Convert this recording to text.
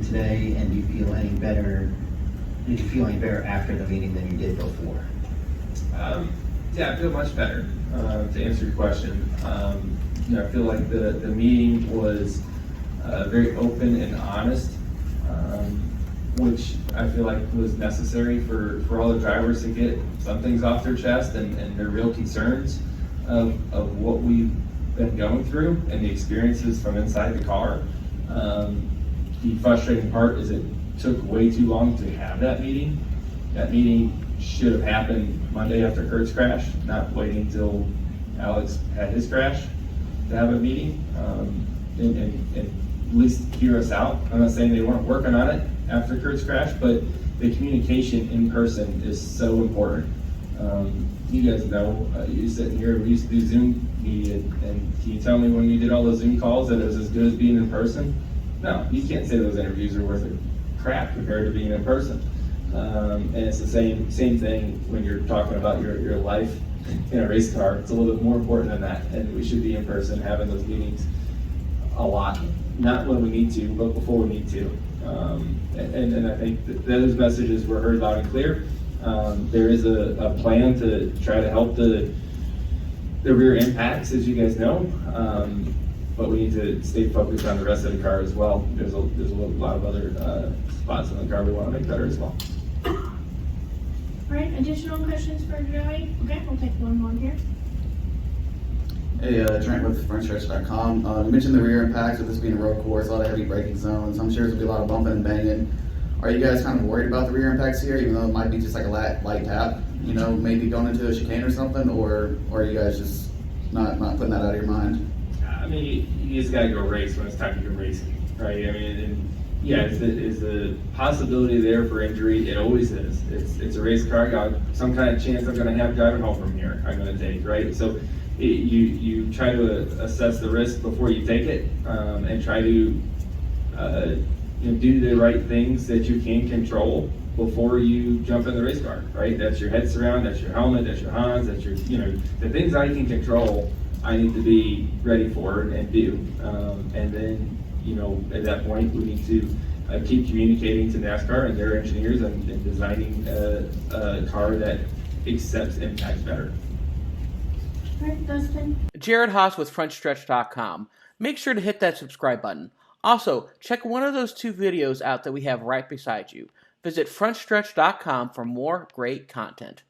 today, and do you feel any better? Did you feel any better after the meeting than you did before? Yeah, I feel much better. To answer your question, I feel like the meeting was very open and honest, which I feel like was necessary for all the drivers to get some things off their chest and their real concerns of what we've been going through and the experiences from inside the car. The frustrating part is it took way too long to have that meeting. That meeting should have happened Monday after Kurt's crash, not waiting until Alex had his crash to have a meeting and at least hear us out. I'm not saying they weren't working on it after Kurt's crash, but the communication in person is so important. You guys know, you're sitting here, we used to do Zoom media, and can you tell me when you did all those Zoom calls that it was as good as being in person? No, you can't say those interviews are worth a crap compared to being in person. And it's the same thing when you're talking about your life in a race car. It's a little bit more important than that, and we should be in person having those meetings a lot. Not when we need to, but before we need to. And I think that those messages were heard loud and clear. There is a plan to try to help the rear impacts, as you guys know, but we need to stay focused on the rest of the car as well. There's a lot of other spots in the car we want to make better as well. All right, additional questions for Joey? Okay, we'll take one more here. Hey, Trent with Frontstretch.com. You mentioned the rear impacts, with this being a road course, a lot of heavy braking zones. I'm sure there's going to be a lot of bumping and banging. Are you guys kind of worried about the rear impacts here, even though it might be just like a light tap, maybe going into a chicane or something, or are you guys just not putting that out of your mind? I mean, you just got to go race when it's time to go racing, right? I mean, and yeah, is the possibility there for injury? It always is. It's a race car. Got some kind of chance I'm going to have driving home from here. I'm going to take, right? So you try to assess the risk before you take it, and try to do the right things that you can control before you jump in the race car, right? That's your head surround, that's your helmet, that's your Hans, that's your, the things I can control, I need to be ready for and do. And then, at that point, we need to keep communicating to NASCAR and their engineers and designing a car that accepts impacts better. All right, Dustin. Jared Haas with Frontstretch.com. Make sure to hit that subscribe button. Also, check one of those 2 videos out that we have right beside you. Visit Frontstretch.com for more great content.